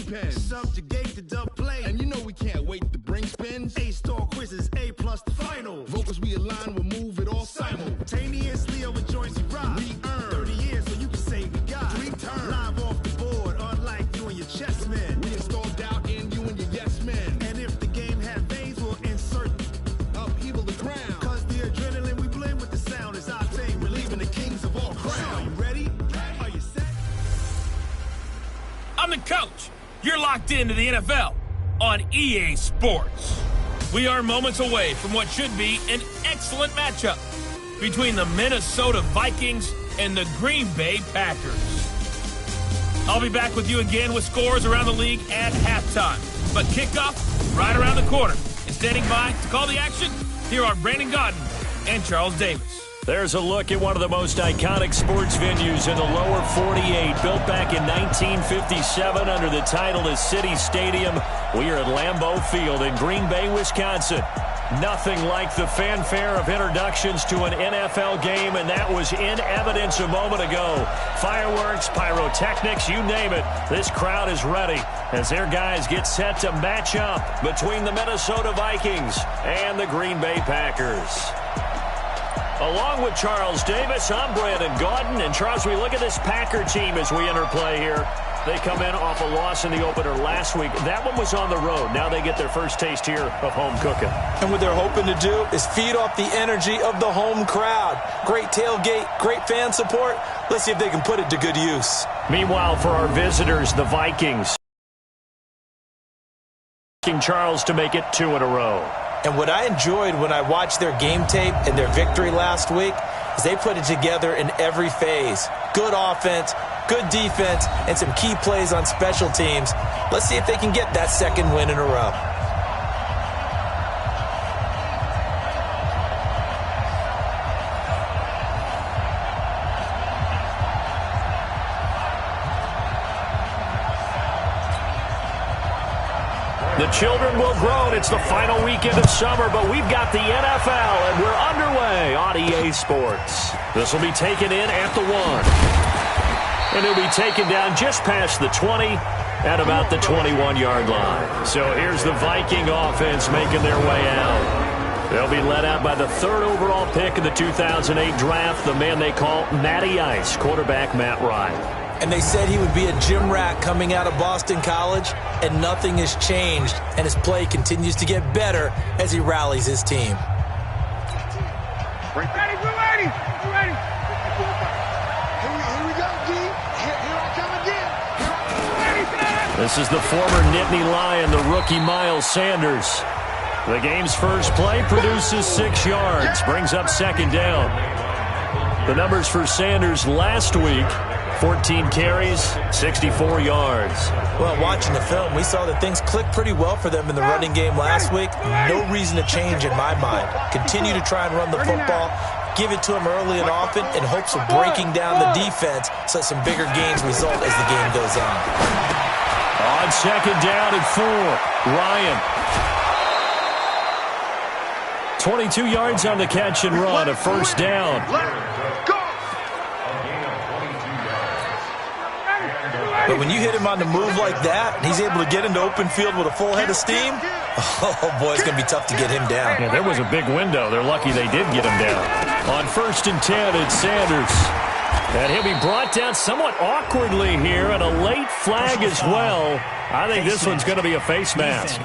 pen. Subjugate the dub play. And you know we can't wait to bring spins. A-star quizzes, A+ the final. Vocals we align, we'll move it all simultaneously over joints we rock. We earn 30 years so you can say we got 3 turns. Live off the board, unlike you and your chess men. We install doubt in you and your yes men. And if the game had veins, we'll insert upheaval the ground. Cause the adrenaline we blend with the sound is our thing. Relieving the kings of all crowns. Are you ready? Are you set? I'm the coach. You're locked into the NFL on EA Sports. We are moments away from what should be an excellent matchup between the Minnesota Vikings and the Green Bay Packers. I'll be back with you again with scores around the league at halftime. But kickoff right around the corner. And standing by to call the action, here are Brandon Godden and Charles Davis. There's a look at one of the most iconic sports venues in the lower 48, built back in 1957 under the title of City Stadium. We are at Lambeau Field in Green Bay, Wisconsin. Nothing like the fanfare of introductions to an NFL game, and that was in evidence a moment ago. Fireworks, pyrotechnics, you name it. This crowd is ready as their guys get set to match up between the Minnesota Vikings and the Green Bay Packers. Along with Charles Davis, I'm Brandon Gaudin. And Charles, we look at this Packer team as we enter play here. They come in off a loss in the opener last week. That one was on the road. Now they get their first taste here of home cooking. And what they're hoping to do is feed off the energy of the home crowd. Great tailgate, great fan support. Let's see if they can put it to good use. Meanwhile, for our visitors, the Vikings. Charles to make it 2 in a row. And what I enjoyed when I watched their game tape and their victory last week is they put it together in every phase. Good offense, good defense, and some key plays on special teams. Let's see if they can get that second win in a row. The children will grow. It's the final weekend of summer, but we've got the NFL, and we're underway on EA Sports. This will be taken in at the 1. And it'll be taken down just past the 20 at about the 21-yard line. So here's the Viking offense making their way out. They'll be led out by the 3rd overall pick in the 2008 draft, the man they call Matty Ice, quarterback Matt Ryan. And they said he would be a gym rat coming out of Boston College, and nothing has changed. And his play continues to get better as he rallies his team. Ready, we're ready. We're ready. Here we go, D. Here I come again. This is the former Nittany Lion, the rookie Miles Sanders. The game's first play produces 6 yards, brings up 2nd down. The numbers for Sanders last week: 14 carries, 64 yards. Well, watching the film, we saw that things clicked pretty well for them in the running game last week. No reason to change in my mind. Continue to try and run the football, give it to him early and often in hopes of breaking down the defense so some bigger gains result as the game goes on. On 2nd down and 4, Ryan. 22 yards on the catch and run, a 1st down. But when you hit him on the move like that, and he's able to get into open field with a full head of steam, oh, boy, it's going to be tough to get him down. Yeah, there was a big window. They're lucky they did get him down. On 1st and 10, it's Sanders. And he'll be brought down somewhat awkwardly here, and a late flag as well. I think this one's going to be a face mask.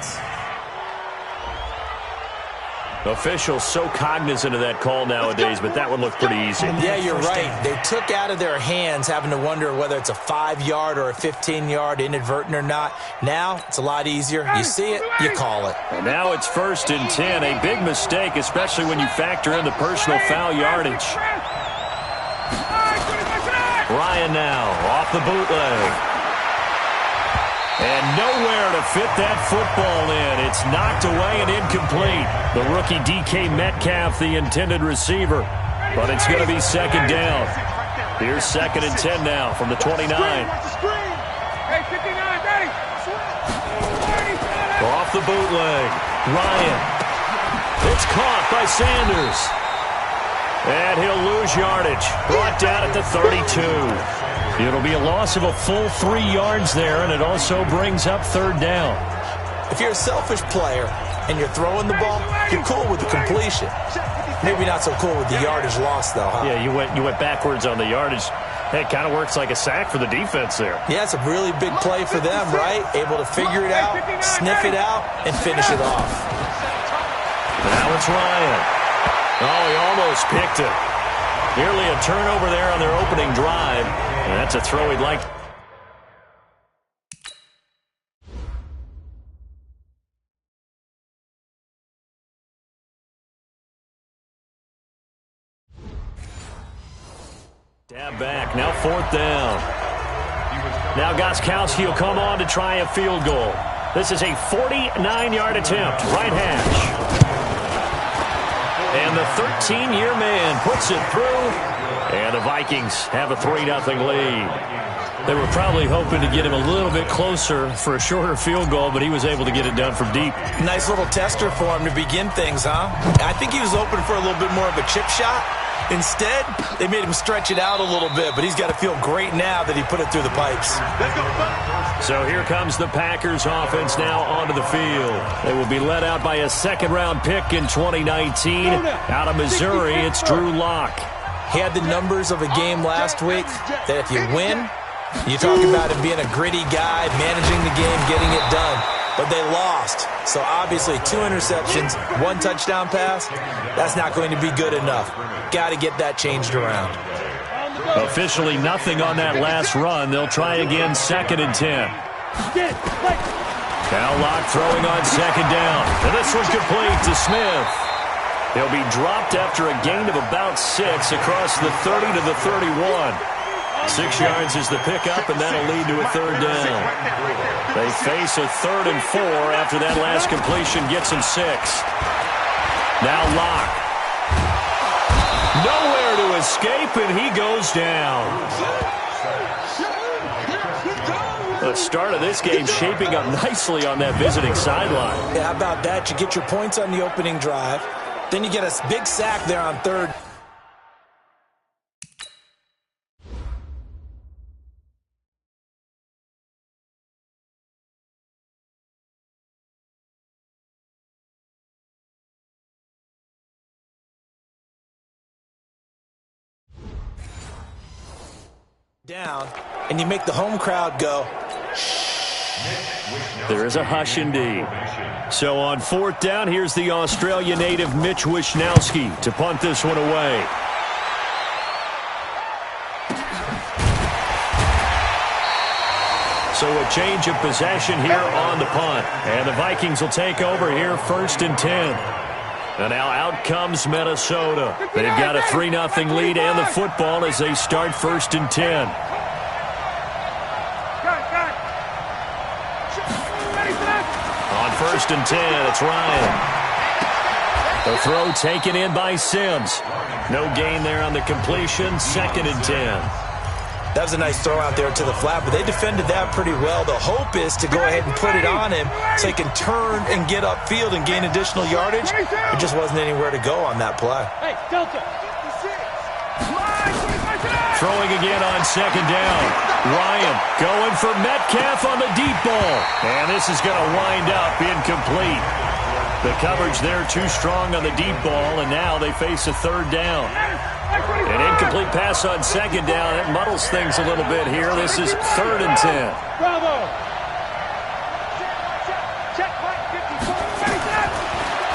Officials so cognizant of that call nowadays, but that one looked pretty easy. Yeah, you're right. They took out of their hands having to wonder whether it's a 5-yard or a 15-yard inadvertent or not. Now, it's a lot easier. You see it, you call it. And now it's 1st and 10. A big mistake, especially when you factor in the personal foul yardage. Ryan now off the bootleg. And nowhere to fit that football in. It's knocked away and incomplete. The rookie DK Metcalf, the intended receiver. But it's going to be 2nd down. Here's 2nd and 10 now from the 29. Off the bootleg. Ryan. It's caught by Sanders. And he'll lose yardage. Brought down at the 32. It'll be a loss of a full 3 yards there, and it also brings up third down. If you're a selfish player and you're throwing the ball, you're cool with the completion. Maybe not so cool with the yardage loss, though, huh? Yeah, you went backwards on the yardage. It kind of works like a sack for the defense there. Yeah, it's a really big play for them, right? Able to figure it out, sniff it out, and finish it off. Now it's Ryan. Oh, he almost picked it. Nearly a turnover there on their opening drive. And that's a throw he'd like. Dab back. Now fourth down. Now Gostkowski will come on to try a field goal. This is a 49-yard attempt. Right hash. And the 13-year man puts it through. And the Vikings have a 3-0 lead. They were probably hoping to get him a little bit closer for a shorter field goal, but he was able to get it done from deep. Nice little tester for him to begin things, huh? I think he was hoping for a little bit more of a chip shot. Instead, they made him stretch it out a little bit, but he's got to feel great now that he put it through the pipes. So here comes the Packers offense now onto the field. They will be led out by a second-round pick in 2019. Out of Missouri, it's Drew Lock. He had the numbers of a game last week that if you win, you talk about him being a gritty guy, managing the game, getting it done. But they lost. So obviously 2 interceptions, 1 touchdown pass, that's not going to be good enough. Got to get that changed around. Officially nothing on that last run. They'll try again, 2nd and 10. Now Lock throwing on 2nd down. And this one complete to Smith. He'll be dropped after a gain of about 6 across the 30 to the 31. 6 yards is the pickup, and that'll lead to a 3rd down. They face a 3rd and 4 after that last completion gets them 6. Now Lock. Nowhere to escape, and he goes down. The start of this game shaping up nicely on that visiting sideline. Yeah, how about that? You get your points on the opening drive. Then you get a big sack there on 3rd. Down, and you make the home crowd go. There is a hush indeed. So on 4th down, here's the Australia native Mitch Wishnowsky to punt this one away. So a change of possession here on the punt. And the Vikings will take over here 1st and 10. And now out comes Minnesota. They've got a 3-0 lead and the football as they start 1st and 10. On 1st and 10, it's Ryan. The throw taken in by Sims. No gain there on the completion, 2nd and 10. That was a nice throw out there to the flat, but they defended that pretty well. The hope is to go ahead and put it on him so he can turn and get upfield and gain additional yardage. It just wasn't anywhere to go on that play. Throwing again on 2nd down. Ryan going for Metcalf on the deep ball. And this is going to wind up incomplete. The coverage there too strong on the deep ball, and now they face a 3rd down. An incomplete pass on 2nd down. It muddles things a little bit here. This is 3rd and 10.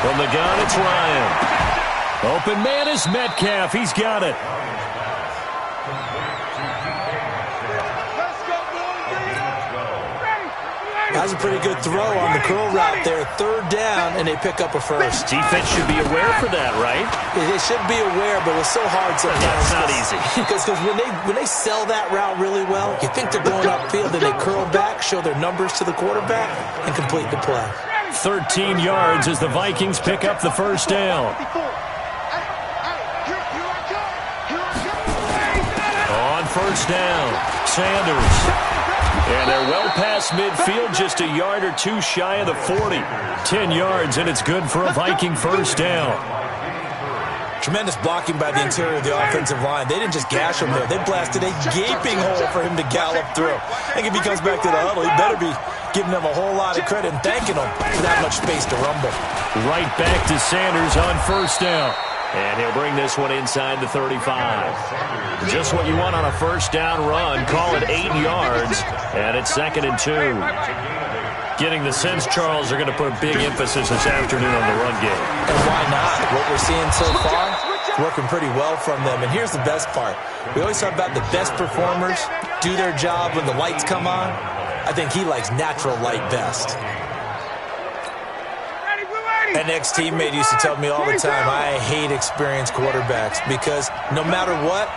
From the gun, it's Ryan. Open man is Metcalf. He's got it. That was a pretty good throw on the curl route there. 3rd down, and they pick up a 1st. Defense should be aware for that, right? They should be aware, but it's so hard sometimes. It's not easy. Because when they sell that route really well, you think they're going upfield, and they curl back, show their numbers to the quarterback, and complete the play. 13 yards as the Vikings pick up the 1st down. On 1st down, Sanders. And they're well past midfield, just a yard or 2 shy of the 40. 10 yards, and it's good for a Viking 1st down. Tremendous blocking by the interior of the offensive line. They didn't just gash him there. They blasted a gaping hole for him to gallop through. I think if he comes back to the huddle, he better be giving them a whole lot of credit and thanking them for that much space to rumble. Right back to Sanders on first down. And he'll bring this one inside the 35. Just what you want on a first down run. Call it 8 yards. And it's 2nd and 2. Getting the sense, Charles, are going to put a big emphasis this afternoon on the run game. And why not? What we're seeing so far, working pretty well from them. And here's the best part. We always talk about the best performers do their job when the lights come on. I think he likes natural light best. An ex-teammate used to tell me all the time, I hate experienced quarterbacks because no matter what,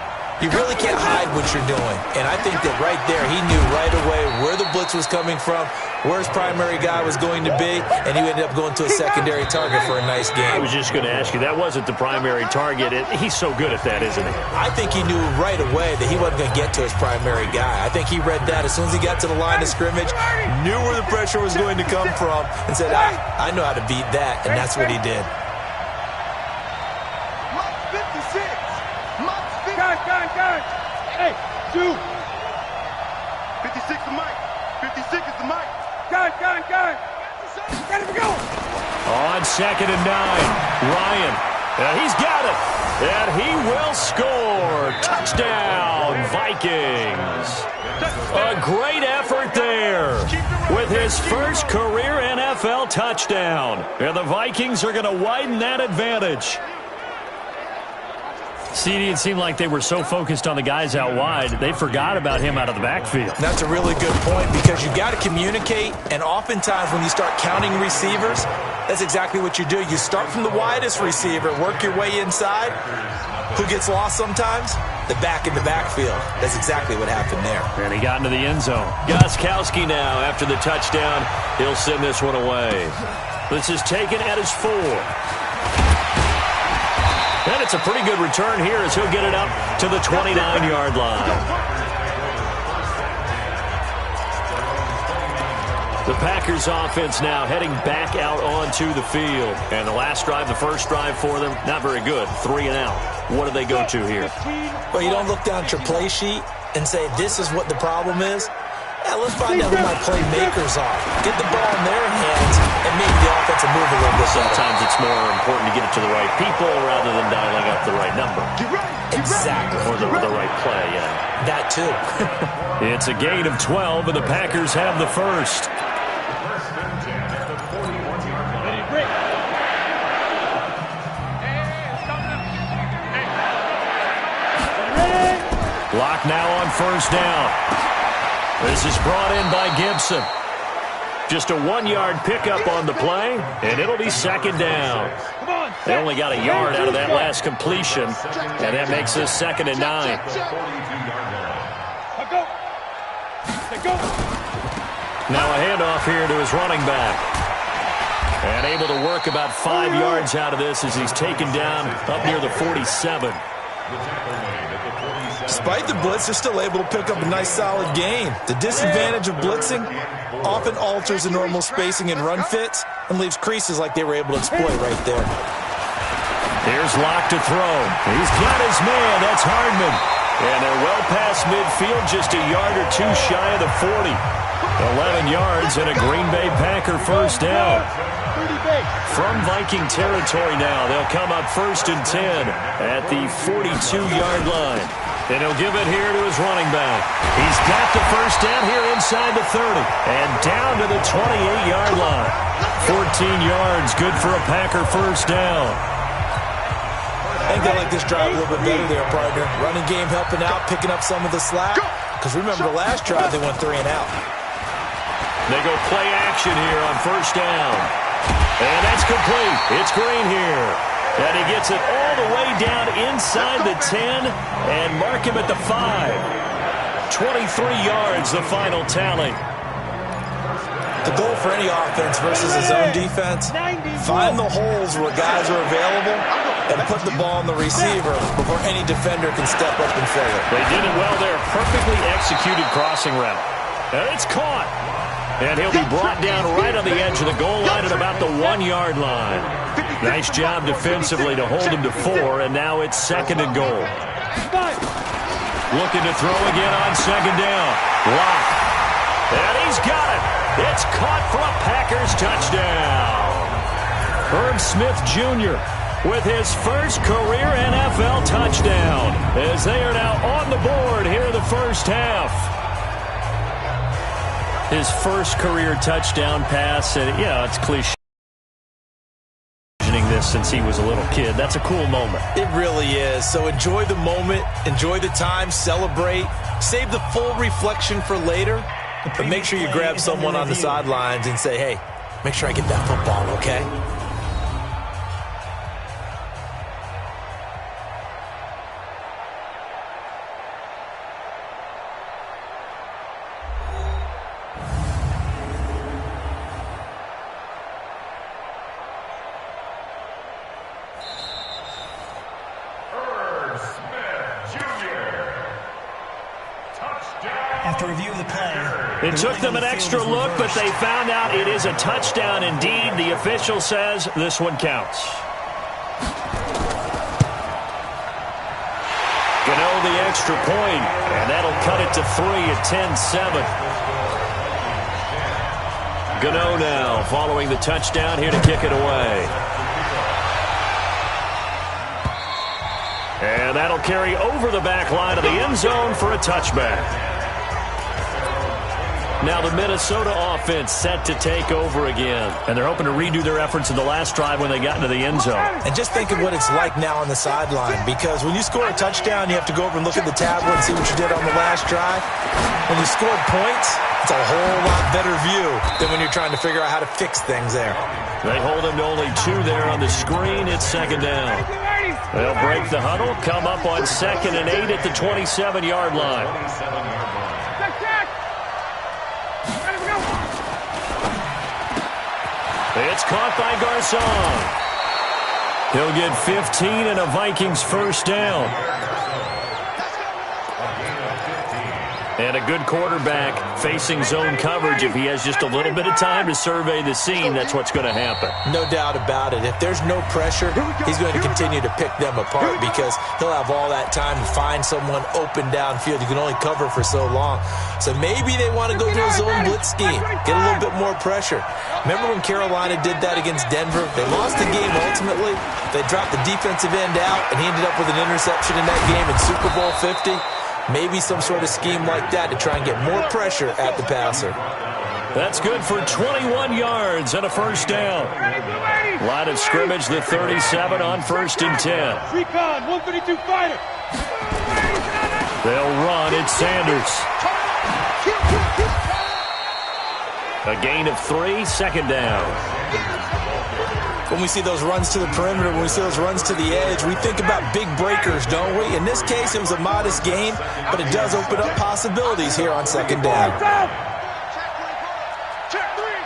you really can't hide what you're doing. And I think that right there, he knew right away where the blitz was coming from, where his primary guy was going to be, and he ended up going to a secondary target for a nice game. I was just going to ask you, that wasn't the primary target. He's so good at that, isn't he? I think he knew right away that he wasn't going to get to his primary guy. I think he read that as soon as he got to the line of scrimmage, knew where the pressure was going to come from, and said, I know how to beat that, and that's what he did. Gun. Hey, 2. 56 the mic. 56 is the mic. Gun. Ready to go. On 2nd and 9, Ryan. And he's got it. And he will score. Touchdown, Vikings. A great effort there with his first career NFL touchdown. And the Vikings are going to widen that advantage. CD, it seemed like they were so focused on the guys out wide, they forgot about him out of the backfield. That's a really good point because you got to communicate, and oftentimes when you start counting receivers, that's exactly what you do. You start from the widest receiver, work your way inside. Who gets lost sometimes? The back in the backfield. That's exactly what happened there. And he got into the end zone. Gostkowski now, after the touchdown, he'll send this one away. This is taken at his 4. And it's a pretty good return here as he'll get it up to the 29-yard line. The Packers offense now heading back out onto the field. And the last drive, the first drive for them, not very good. 3 and out. What do they go to here? Well, you don't look down at your play sheet and say, this is what the problem is. Yeah, let's find out who my playmakers are. Get the ball in their hands and make the offensive move a little bit. Sometimes it's more important to get it to the right people rather than dialing up the right number. Exactly. Or the right play, yeah. That too. It's a gain of 12, and the Packers have the first. Lock now on first down. This is brought in by Gibson. Just a 1-yard pickup on the play, and it'll be 2nd down. They only got a yard out of that last completion, and that makes this 2nd and 9. Now a handoff here to his running back. And able to work about 5 yards out of this as he's taken down up near the 47. Despite the blitz, they're still able to pick up a nice solid gain. The disadvantage of blitzing often alters the normal spacing and run fits and leaves creases like they were able to exploit right there. Here's Locke to throw. He's got his man. That's Hardman. And they're well past midfield, just a yard or two shy of the 40. 11 yards and a Green Bay Packer first down. From Viking territory now, they'll come up 1st and 10 at the 42-yard line. And he'll give it here to his running back. He's got the first down here inside the 30. And down to the 28-yard line. 14 yards, good for a Packer first down. I think they like this drive a little bit better there, partner. Running game helping out, picking up some of the slack. Because remember the last drive, they went 3 and out. They go play action here on first down. And that's complete. It's Green here. And he gets it all the way down inside the 10 and mark him at the 5. 23 yards, the final tally. The goal for any offense versus his own defense, find the holes where guys are available and put the ball on the receiver before any defender can step up and fill it. They did it well there. Perfectly executed crossing route. And it's caught. And he'll be brought down right on the edge of the goal line at about the 1-yard line. Nice job defensively to hold him to 4, and now it's 2nd and goal. Looking to throw again on 2nd down. Lock. And he's got it. It's caught for a Packers touchdown. Herb Smith Jr. with his first career NFL touchdown as they are now on the board here in the first half. His first career touchdown pass, and yeah, it's cliche this since he was a little kid. That's a cool moment. It really is. So enjoy the moment, enjoy the time, celebrate, save the full reflection for later, but make sure you grab someone on the sidelines and say, hey, make sure I get that football, okay? After review of the play, it took them an extra look, but they found out it is a touchdown indeed. The official says this one counts. Gano the extra point, and that'll cut it to 3 at 10-7. Gano now following the touchdown here to kick it away. And that'll carry over the back line of the end zone for a touchback. Now the Minnesota offense set to take over again. And they're hoping to redo their efforts in the last drive when they got into the end zone. And just think of what it's like now on the sideline, because when you score a touchdown, you have to go over and look at the tablet and see what you did on the last drive. When you scored points, it's a whole lot better view than when you're trying to figure out how to fix things there. They hold him to only 2 there on the screen. It's 2nd down. They'll break the huddle, come up on 2nd and 8 at the 27-yard line. It's caught by Garcon. He'll get 15 and a Vikings first down. And a good quarterback facing zone coverage. If he has just a little bit of time to survey the scene, that's what's going to happen. No doubt about it. If there's no pressure, he's going to continue to pick them apart because he'll have all that time to find someone open downfield. You can only cover for so long. So maybe they want to go to a zone blitz scheme, get a little bit more pressure. Remember when Carolina did that against Denver? They lost the game ultimately. They dropped the defensive end out, and he ended up with an interception in that game in Super Bowl 50. Maybe some sort of scheme like that to try and get more pressure at the passer. That's good for 21 yards and a first down. Line of scrimmage, the 37 on 1st and 10. Recon, 132 fighter. They'll run. It's Sanders. A gain of 3, 2nd down. When we see those runs to the perimeter, when we see those runs to the edge, we think about big breakers, don't we? In this case, it was a modest gain, but it does open up possibilities here on 2nd down. Check three.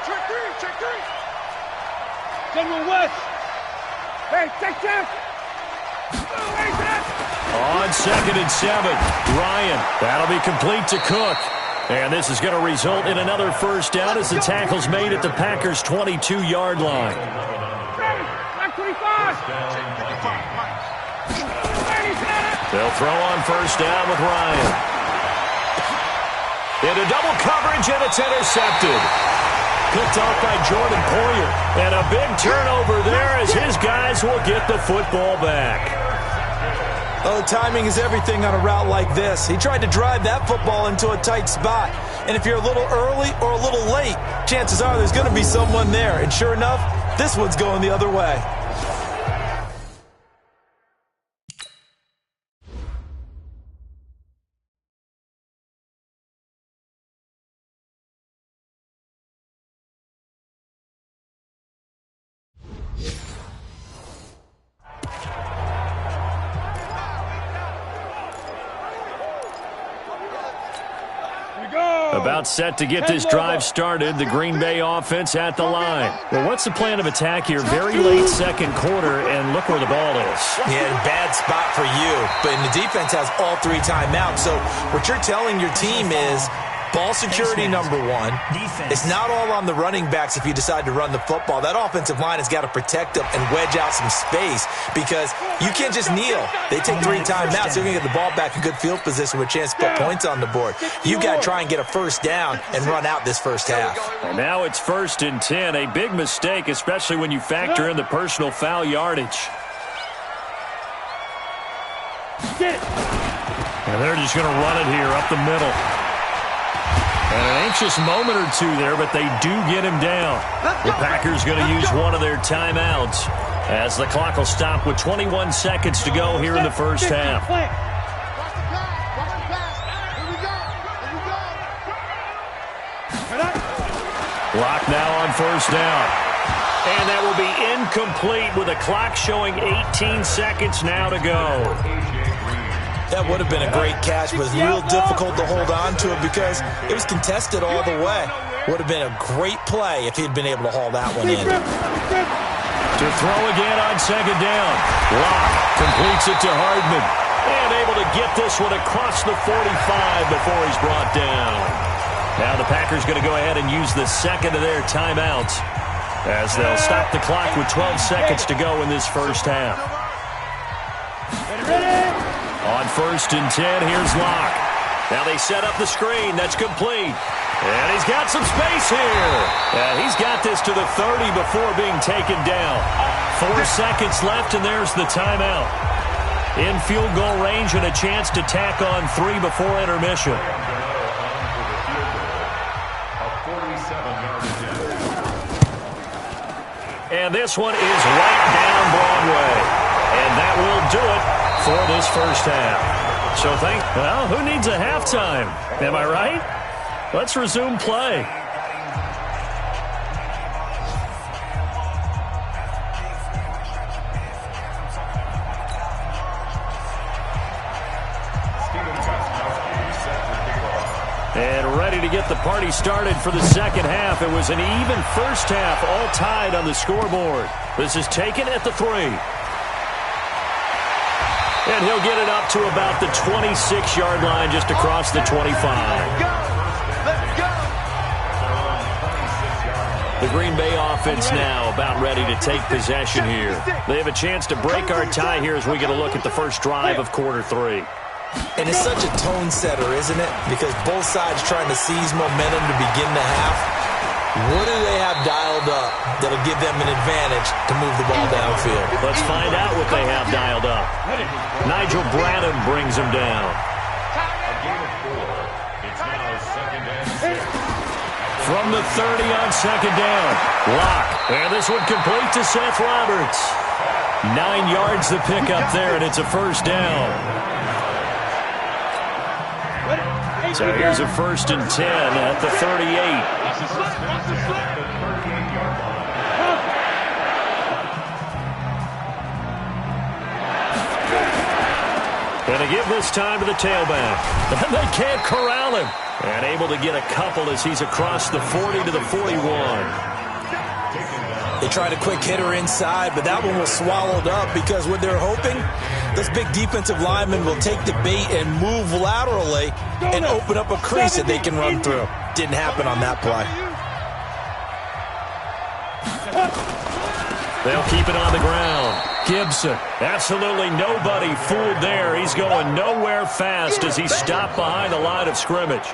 General West. Hey, check. On 2nd and 7, Ryan. That'll be complete to Cook. And this is going to result in another first down as the tackle's made at the Packers' 22-yard line. They'll throw on first down with Ryan. Into double coverage, and it's intercepted. Picked off by Jordan Poyer. And a big turnover there as his guys will get the football back. Oh, timing is everything on a route like this. He tried to drive that football into a tight spot. And if you're a little early or a little late, chances are there's going to be someone there. And sure enough, this one's going the other way. About set to get this drive started, the Green Bay offense at the line. Well, what's the plan of attack here? Very late 2nd quarter, and look where the ball is. Yeah, bad spot for you. But the defense has all 3 timeouts. So what you're telling your team is, Ball security, number one. It's not all on the running backs if you decide to run the football. That offensive line has got to protect them and wedge out some space because you can't just kneel. They take 3 timeouts. They're going to get the ball back in good field position with a chance to put points on the board. You got to try and get a first down and run out this first half. And now it's 1st and 10. A big mistake, especially when you factor in the personal foul yardage. And they're just going to run it here up the middle. And an anxious moment or two there, but they do get him down. The Packers going to use one of their timeouts as the clock will stop with 21 seconds to go here in the first half. Clock now on first down. And that will be incomplete with the clock showing 18 seconds now to go. That would have been a great catch, but it's real difficult to hold on to it because it was contested all the way. Would have been a great play if he'd been able to haul that one in. To throw again on second down. Locke completes it to Hardman. And able to get this one across the 45 before he's brought down. Now the Packers going to go ahead and use the second of their timeouts as they'll stop the clock with 12 seconds to go in this first half. On 1st and 10, here's Locke. Now they set up the screen. That's complete. And he's got some space here. And he's got this to the 30 before being taken down. 4 seconds left, and there's the timeout. In field goal range and a chance to tack on 3 before intermission. And this one is right down Broadway. And that will do it for this first half. So well, who needs a halftime? Am I right? Let's resume play. And ready to get the party started for the second half. It was an even first half, all tied on the scoreboard. This is taken at the 3. And he'll get it up to about the 26-yard line, just across the 25. The Green Bay offense now about ready to take possession here. They have a chance to break our tie here as we get a look at the first drive of quarter 3. And it's such a tone setter, isn't it? Because both sides trying to seize momentum to begin the half. What do they have dialed up that'll give them an advantage to move the ball downfield? Let's find out what they have dialed up. Nigel Bradham brings him down. From the 30 on second down. Locke. And this one complete to Seth Roberts. 9 yards the pick up there, and it's a first down. So here's a 1st and 10 at the 38. And to give this time to the tailback. And they can't corral him. And able to get a couple as he's across the 40 to the 41. They tried a quick hitter inside, but that one was swallowed up because what they're hoping, those big defensive linemen will take the bait and move laterally and open up a crease that they can run through. Didn't happen on that play. They'll keep it on the ground. Gibson, absolutely nobody fooled there. He's going nowhere fast as he's stopped behind the line of scrimmage.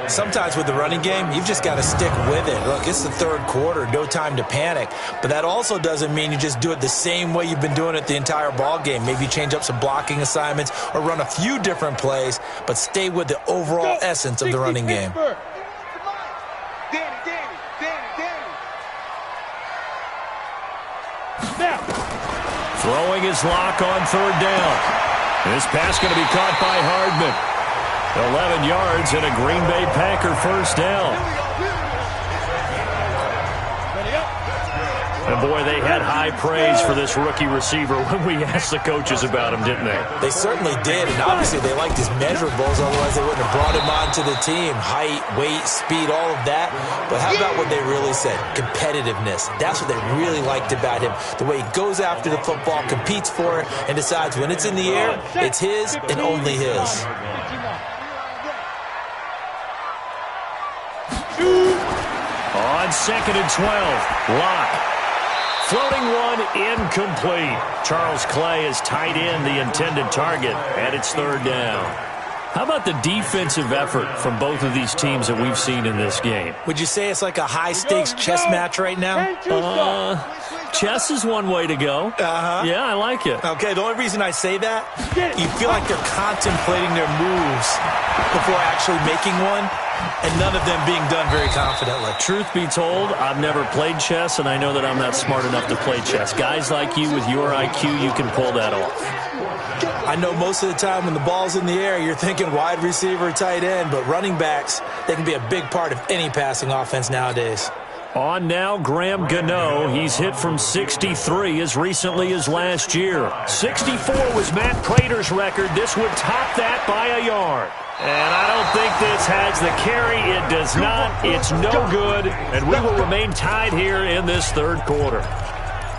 Sometimes with the running game, you've just got to stick with it. Look, it's the 3rd quarter, no time to panic. But that also doesn't mean you just do it the same way you've been doing it the entire ball game. Maybe change up some blocking assignments or run a few different plays, but stay with the overall essence of the running game. Throwing his Locke on 3rd down. This pass going to be caught by Hardman. 11 yards and a Green Bay Packer first down. And boy, they had high praise for this rookie receiver when we asked the coaches about him, didn't they? They certainly did, and obviously they liked his measurables, otherwise they wouldn't have brought him onto the team. Height, weight, speed, all of that. But how about what they really said? Competitiveness. That's what they really liked about him. The way he goes after the football, competes for it, and decides when it's in the air, it's his and only his. on 2nd and 12. Lock. Floating one, incomplete. Charles Clay has tied in the intended target, and it's 3rd down. How about the defensive effort from both of these teams that we've seen in this game? Would you say it's like a high-stakes chess match right now? Chess is one way to go. Yeah, I like it. Okay, the only reason I say that, you feel like they're contemplating their moves before actually making one, and none of them being done very confidently. Truth be told, I've never played chess, and I know that I'm not smart enough to play chess. Guys like you with your IQ, you can pull that off. I know most of the time when the ball's in the air, you're thinking wide receiver, tight end, but running backs, they can be a big part of any passing offense nowadays. On now, Graham Gano. He's hit from 63 as recently as last year. 64 was Matt Prater's record. This would top that by a yard. And I don't think this has the carry. It does not. It's no good. And we will remain tied here in this 3rd quarter.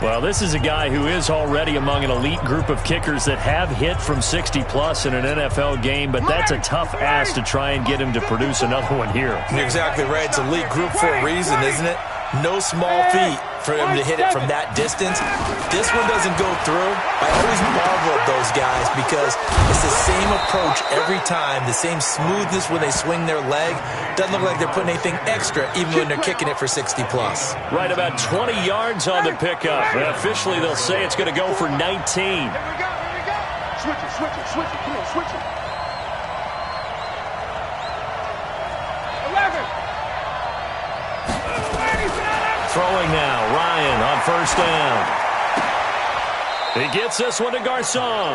Well, this is a guy who is already among an elite group of kickers that have hit from 60-plus in an NFL game, but that's a tough ask to try and get him to produce another one here. You're exactly right. It's an elite group for a reason, isn't it? No small feat for him to hit it from that distance. This one doesn't go through. I always marvel at those guys because it's the same approach every time, the same smoothness when they swing their leg. Doesn't look like they're putting anything extra even when they're kicking it for 60-plus. Right about 20 yards on the pickup. Officially, they'll say it's going to go for 19. Here we go. Switch it. Come on, switch it. 11. Throwing now, Ryan on 1st down. He gets this one to Garcon.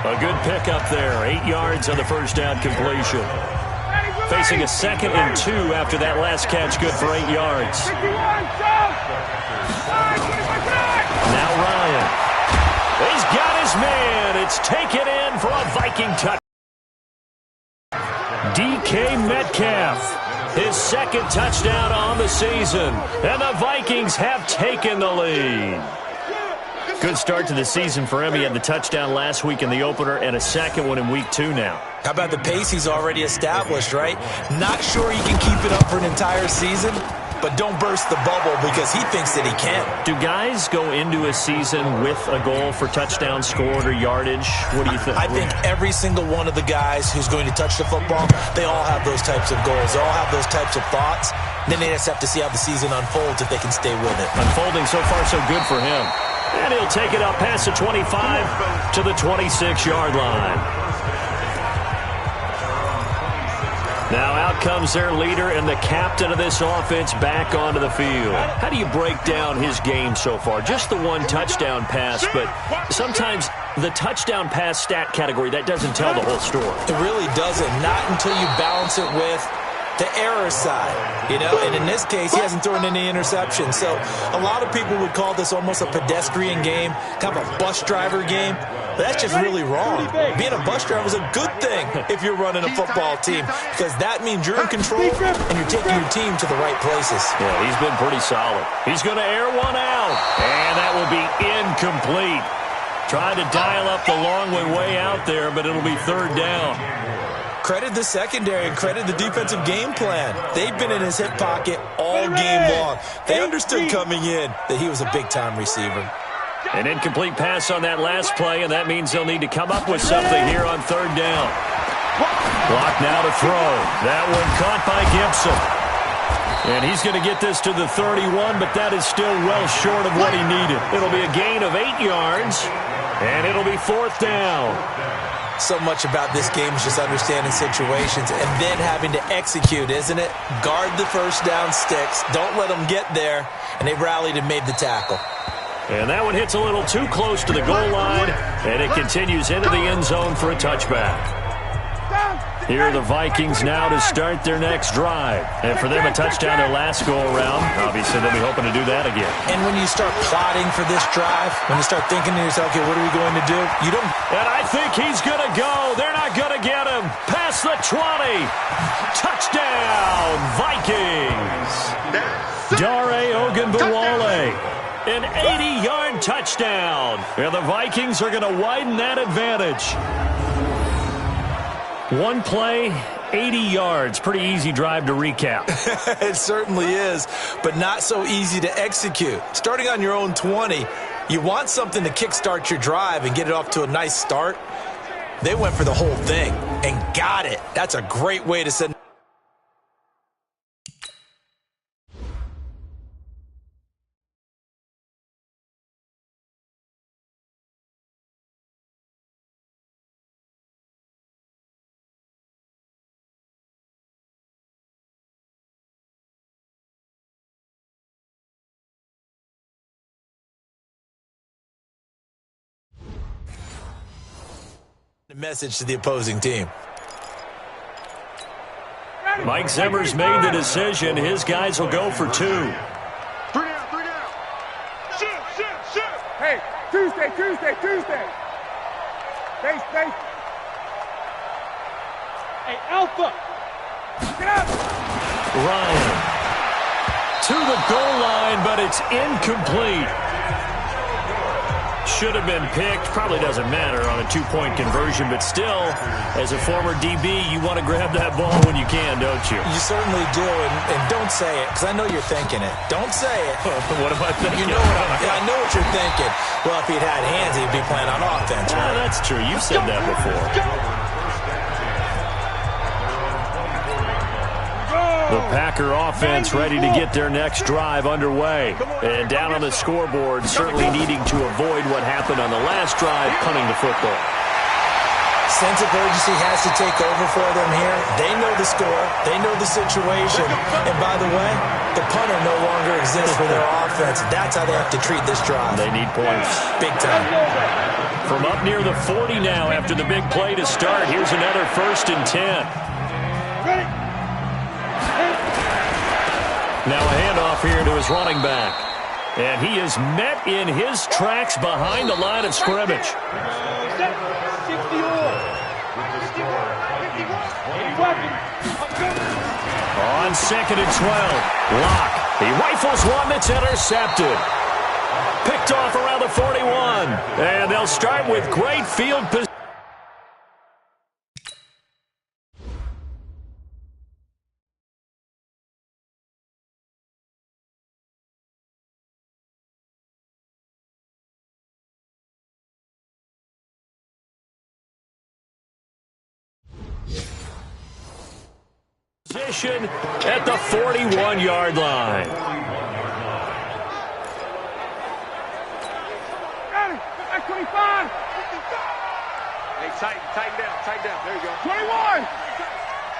A good pickup there, 8 yards on the 1st down completion. Facing a 2nd and 2 after that last catch, good for 8 yards. Now Ryan. He's got his man. It's taken in for a Viking touchdown. DK Metcalf. His 2nd touchdown on the season. And the Vikings have taken the lead. Good start to the season for him. He had the touchdown last week in the opener and a 2nd one in week 2 now. How about the pace he's already established, right? Not sure he can keep it up for an entire season, but don't burst the bubble because he thinks that he can. Do guys go into a season with a goal for touchdown scored or yardage? What do you think? I think every single one of the guys who's going to touch the football, they all have those types of goals. They all have those types of thoughts. Then they just have to see how the season unfolds if they can stay with it. Unfolding so far so good for him. And he'll take it up past the 25 to the 26-yard line. Now out comes their leader and the captain of this offense back onto the field. How do you break down his game so far? Just the one touchdown pass, but sometimes the touchdown pass stat category, that doesn't tell the whole story. It really doesn't. Not until you balance it with the error side, you know, and in this case, he hasn't thrown any interceptions. So a lot of people would call this almost a pedestrian game, kind of a bus driver game. But that's just really wrong. Being a bus driver is a good thing if you're running a football team because that means you're in control and you're taking your team to the right places. Yeah, he's been pretty solid. He's going to air one out, and that will be incomplete. Trying to dial up the long way out there, but it'll be 3rd down. Credit the secondary and credit the defensive game plan. They've been in his hip pocket all game long. They understood coming in that he was a big-time receiver. An incomplete pass on that last play, and that means they'll need to come up with something here on 3rd down. Block now to throw. That one caught by Gibson. And he's going to get this to the 31, but that is still well short of what he needed. It'll be a gain of 8 yards, and it'll be 4th down. So much about this game is just understanding situations and then having to execute, isn't it? Guard the 1st down sticks. Don't let them get there. And they rallied and made the tackle. And that one hits a little too close to the goal line, and it continues into the end zone for a touchback. Here are the Vikings now to start their next drive. And for them, a touchdown their last go-around. Obviously, they'll be hoping to do that again. And when you start plotting for this drive, when you start thinking to yourself, okay, what are we going to do? You don't... And I think he's going to go. They're not going to get him. Past the 20. Touchdown, Vikings. Dare Ogunbowale. An 80-yard touchdown. And the Vikings are going to widen that advantage. One play, 80 yards. Pretty easy drive to recap. It certainly is, but not so easy to execute. Starting on your own 20, you want something to kickstart your drive and get it off to a nice start. They went for the whole thing and got it. That's a great way to send. Message to the opposing team. Mike Zimmer's made the decision. His guys will go for 2. 3 down, 3 down. Shoot. Hey, Tuesday. Base. Hey, Alpha. Get up. Ryan to the goal line, but it's incomplete. Should have been picked. Probably doesn't matter on a 2-point conversion, but still, as a former DB, you want to grab that ball when you can, don't you? You certainly do, and don't say it, because I know you're thinking it. Don't say it. What am I thinking? I know what you're thinking. Well, if he'd had hands, he'd be playing on offense, right? That's true. You've said that before. The Packer offense ready to get their next drive underway. And down on the scoreboard, certainly needing to avoid what happened on the last drive, punting the football. Sense of urgency has to take over for them here. They know the score. They know the situation. And by the way, the punter no longer exists for their offense. That's how they have to treat this drive. They need points. Big time. From up near the 40 now after the big play to start, here's another 1st and 10. Ready? Now a handoff here to his running back. And he is met in his tracks behind the line of scrimmage. 60 On 2nd and 12, Locke. He rifles one that's intercepted. Picked off around the 41. And they'll start with great field position. At the 41-yard line. Got it. That's 25. Hey, tighten down. There you go. 21.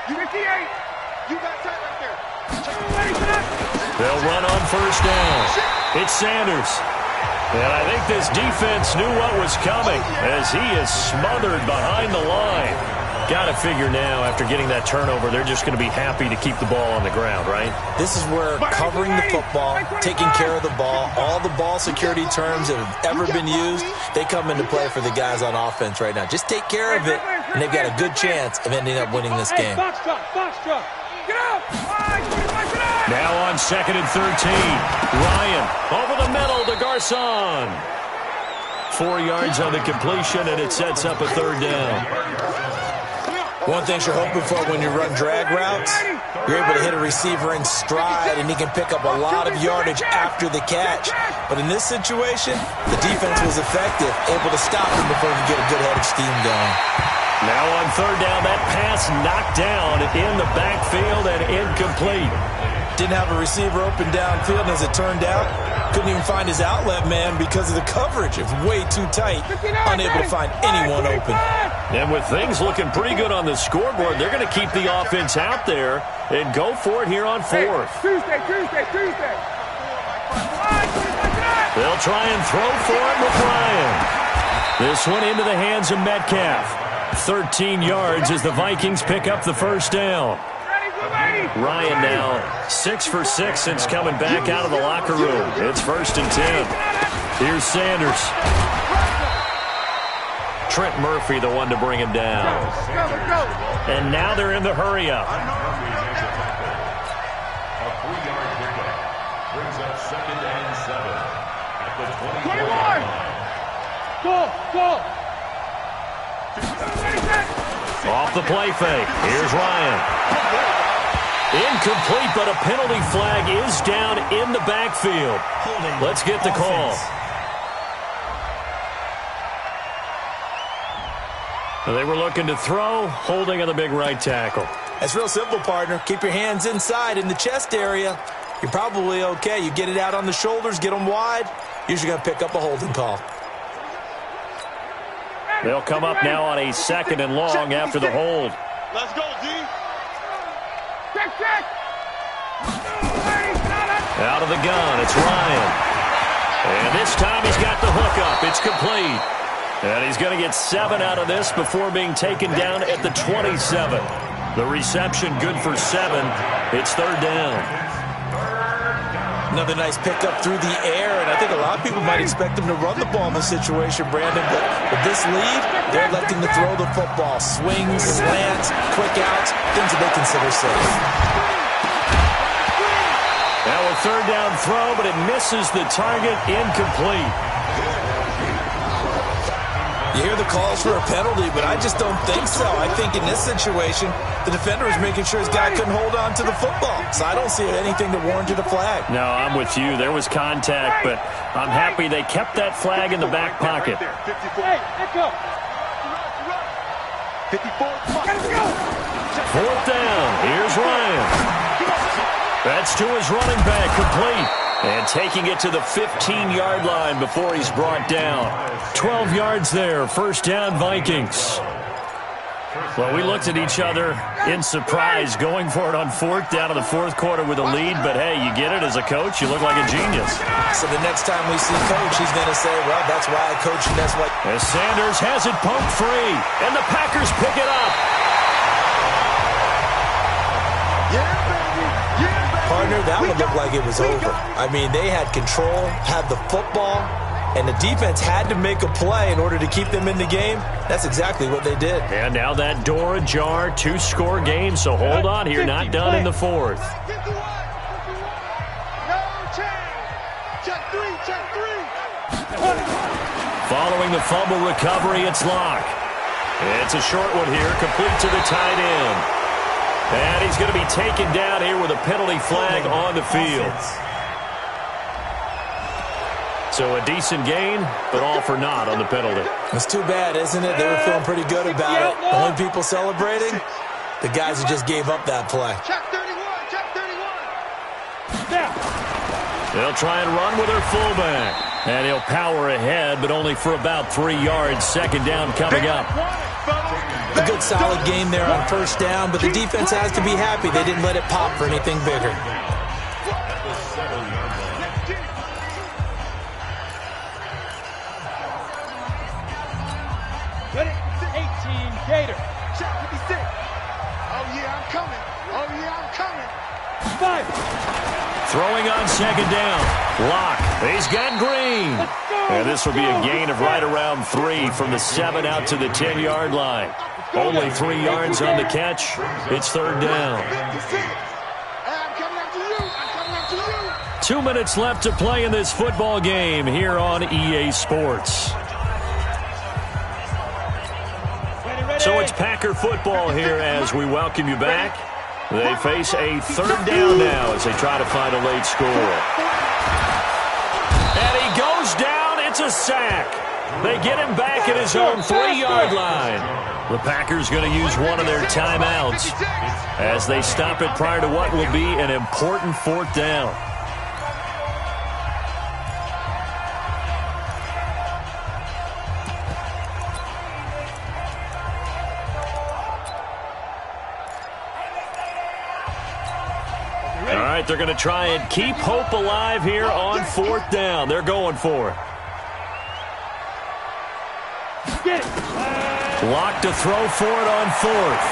You 58. You got tight right there. They'll run on 1st down. It's Sanders. And I think this defense knew what was coming as he is smothered behind the line. Got to figure now, after getting that turnover, they're just going to be happy to keep the ball on the ground, right? This is where covering the football, taking care of the ball, all the ball security terms that have ever been used, they come into play for the guys on offense right now. Just take care of it, and they've got a good chance of ending up winning this game. Box truck. Get out. Now on 2nd and 13, Ryan over the middle to Garcon. 4 yards on the completion, and it sets up a 3rd down. One thing you're hoping for when you run drag routes, you're able to hit a receiver in stride, and he can pick up a lot of yardage after the catch. But in this situation, the defense was effective, able to stop him before he could get a good head of steam going. Now on 3rd down, that pass knocked down in the backfield and incomplete. Didn't have a receiver open downfield, and as it turned out, couldn't even find his outlet man because of the coverage. It was way too tight, unable to find anyone open. And with things looking pretty good on the scoreboard, they're going to keep the offense out there and go for it here on 4th. Tuesday. They'll try and throw for it with Ryan. This one into the hands of Metcalf. 13 yards as the Vikings pick up the 1st down. Ryan now 6 for 6 since coming back out of the locker room. It's 1st and 10. Here's Sanders. Trent Murphy, the one to bring him down. And now they're in the hurry-up. A 3-yard pickup brings up 2nd and 7 at the 24. 21. Go. Off the play fake. Here's Ryan. Incomplete, but a penalty flag is down in the backfield. Let's get the call. They were looking to throw, holding on the big right tackle. That's real simple, partner. Keep your hands inside in the chest area. You're probably okay. You get it out on the shoulders, get them wide. Usually going to pick up a holding call. They'll come up now on a 2nd and long after the hold. Let's go, D. Out of the gun, it's Ryan. And this time he's got the hook up. It's complete. And he's going to get 7 out of this before being taken down at the 27. The reception good for 7. It's 3rd down. Another nice pickup through the air, and I think a lot of people might expect him to run the ball in this situation, Brandon, but with this lead, they're electing to throw the football. Swings, slants, quick outs, things that they consider safe. Now a 3rd down throw, but it misses the target, incomplete. You hear the calls for a penalty, but I just don't think so. I think in this situation, the defender is making sure his guy couldn't hold on to the football. So I don't see anything that warranted a flag. No, I'm with you. There was contact, but I'm happy they kept that flag in the back pocket. Hey, let's go. 54. 4th down. Here's Ryan. That's to his running back, complete. And taking it to the 15-yard line before he's brought down. 12 yards there, 1st down Vikings. Well, we looked at each other in surprise going for it on 4th down in the 4th quarter with a lead. But, hey, you get it as a coach. You look like a genius. So the next time we see Coach, he's going to say, well, that's why I coach and that's why. As Sanders has it poked free, and the Packers pick it up. Partner, that one looked like it was over. I mean, they had control, had the football, and the defense had to make a play in order to keep them in the game. That's exactly what they did. And now that door ajar, 2-score game, so hold on here, not done in the 4th. Following the fumble recovery, it's Locke. It's a short one here, complete to the tight end. And he's going to be taken down here with a penalty flag on the field. So a decent gain, but all for naught on the penalty. It's too bad, isn't it? They were feeling pretty good about it. The only people celebrating, the guys who just gave up that play. Check 31, check 31. They'll try and run with their fullback. And he'll power ahead, but only for about 3 yards. 2nd down coming up. A good solid game there on 1st down, but the defense has to be happy they didn't let it pop for anything bigger. Ready? 18 Gator. Check 56. Oh, yeah, I'm coming. Oh, yeah, I'm coming. 5. Throwing on 2nd down. Locke. He's got Green. And this will be a gain of right around 3 from the 7 out to the 10-yard line. Only 3 yards on the catch. It's 3rd down. 2 minutes left to play in this football game here on EA Sports. So it's Packer football here as we welcome you back. They face a 3rd down now as they try to find a late score. And he goes down. It's a sack. They get him back at his own 3-yard line. The Packers going to use one of their timeouts as they stop it prior to what will be an important 4th down. All right, they're going to try and keep hope alive here on 4th down. They're going for it. Locke to throw for it on 4th.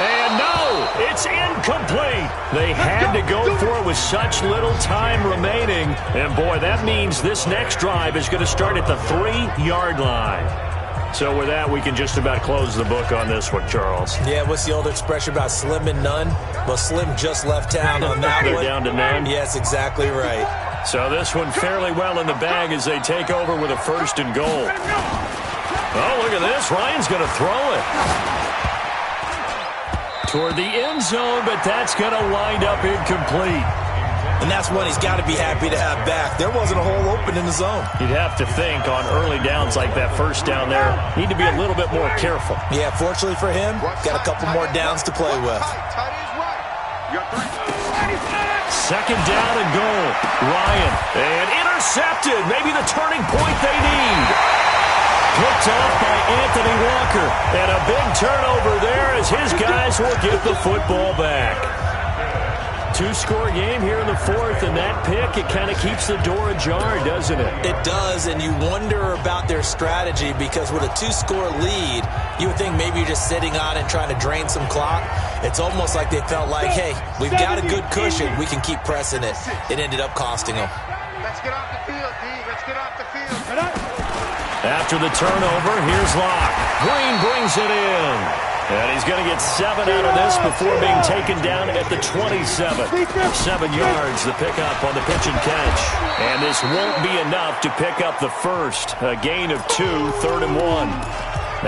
And no, it's incomplete. They had to go for it with such little time remaining. And boy, that means this next drive is going to start at the 3-yard line. So with that, we can just about close the book on this one, Charles. Yeah, what's the old expression about slim and none? Well, Slim just left town on that They're one. down to none. Yes, exactly right. So this one fairly well in the bag as they take over with a 1st and goal. Oh, look at this. Ryan's going to throw it toward the end zone, but that's going to wind up incomplete. And that's one he's got to be happy to have back. There wasn't a hole open in the zone. You'd have to think on early downs like that 1st down there, need to be a little bit more careful. Yeah, fortunately for him, got a couple more downs to play with. 2nd down and goal. Ryan, and intercepted. Maybe the turning point they need. Picked off by Anthony Walker. And a big turnover there as his guys will get the football back. 2-score game here in the 4th, and that pick, it kind of keeps the door ajar, doesn't it? It does, and you wonder about their strategy because with a 2-score lead, you would think maybe you're just sitting on it trying to drain some clock. It's almost like they felt like, hey, we've got a good cushion. We can keep pressing it. It ended up costing them. Let's get off the field, D. Let's get off the field. After the turnover, here's Locke. Green brings it in. And he's going to get 7 out of this before being taken down at the 27. 7 yards, the pickup on the pitch and catch. And this won't be enough to pick up the 1st. A gain of 2, 3rd and 1.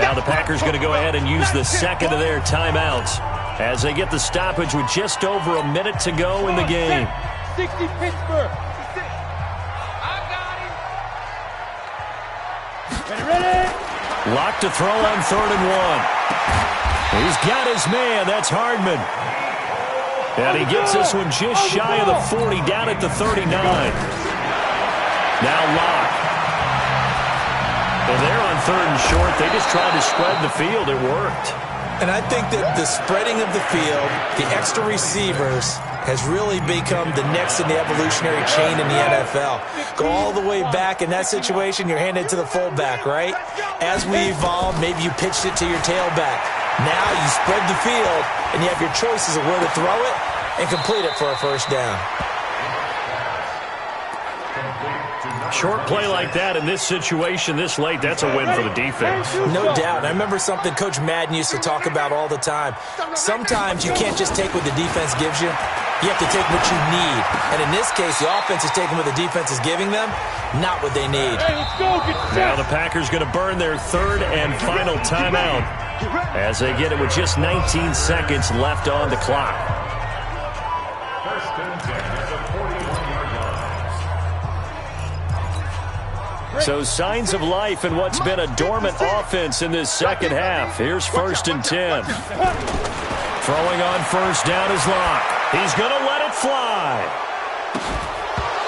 Now the Packers going to go ahead and use the 2nd of their timeouts as they get the stoppage with just over a minute to go in the game. 60 Pittsburgh. Ready? Locke to throw on 3rd and 1. He's got his man. That's Hardman. And he gets this one just shy of the 40, down at the 39. Now Locke. And they're on 3rd and short. They just tried to spread the field. It worked. And I think that the spreading of the field, the extra receivers, has really become the next in the evolutionary chain in the NFL. Go all the way back in that situation, you're handed to the fullback, right? As we evolve, maybe you pitched it to your tailback. Now you spread the field, and you have your choices of where to throw it and complete it for a 1st down. Short play like that in this situation this late, that's a win for the defense. No doubt. I remember something Coach Madden used to talk about all the time. Sometimes you can't just take what the defense gives you. You have to take what you need. And in this case, the offense is taking what the defense is giving them, not what they need. Now the Packers going to burn their 3rd and final timeout as they get it with just 19 seconds left on the clock. 1st and 10 at the 41-yard line. So signs of life in what's been a dormant offense in this 2nd half. Here's 1st and 10. Throwing on 1st down is Locke. He's going to let it fly.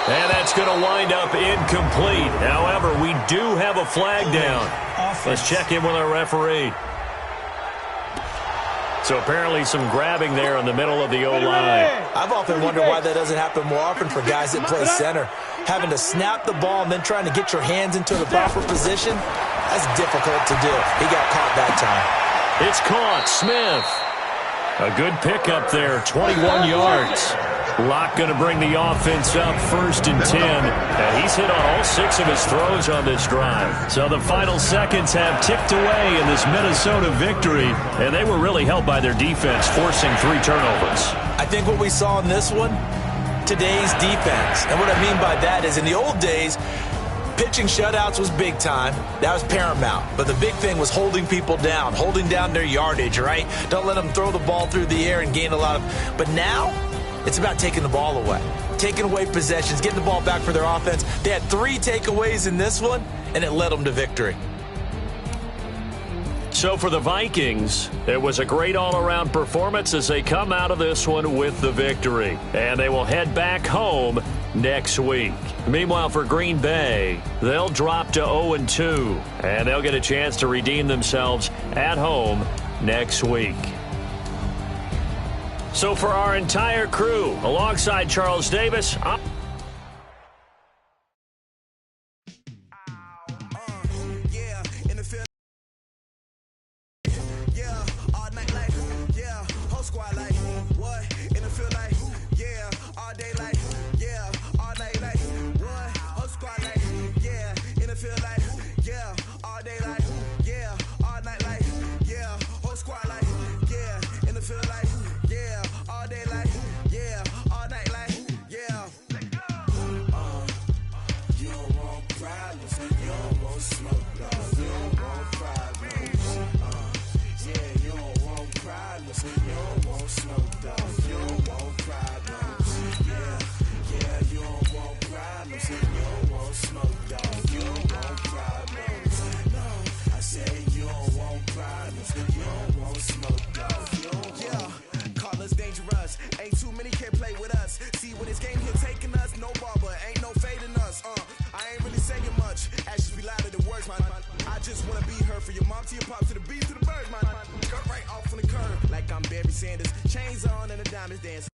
And that's going to wind up incomplete. However, we do have a flag down. Let's check in with our referee. So apparently some grabbing there in the middle of the O-line. I've often wondered why that doesn't happen more often for guys that play center. Having to snap the ball and then trying to get your hands into the proper position, that's difficult to do. He got caught that time. It's caught. Smith. A good pickup there, 21 yards. Locke going to bring the offense up 1st and 10. And he's hit on all 6 of his throws on this drive. So the final seconds have ticked away in this Minnesota victory. And they were really helped by their defense, forcing 3 turnovers. I think what we saw in this one, today's defense. And what I mean by that is in the old days, pitching shutouts was big time. That was paramount. But the big thing was holding people down, holding down their yardage, right? Don't let them throw the ball through the air and gain a lot of... But now, it's about taking the ball away. Taking away possessions, getting the ball back for their offense. They had 3 takeaways in this one, and it led them to victory. So for the Vikings, it was a great all-around performance as they come out of this one with the victory. And they will head back home next week. Meanwhile, for Green Bay, they'll drop to 0-2, and they'll get a chance to redeem themselves at home next week. So for our entire crew, alongside Charles Davis, smoke, dog. You don't want problems. Yeah, you don't want problems. You don't want smoke, dog. You don't want problems. No, I say you don't want problems. You don't want smoke, dog. Call us dangerous. Ain't too many can play with us. See where this game here taking us. No barber, ain't no fading us. I ain't really saying much. Actions be louder than words, man. I just wanna be heard from your mom to your pop to the beat to the birds, man. Cut right off on the curb like I'm Barry Sanders. Chains on and the diamonds dance.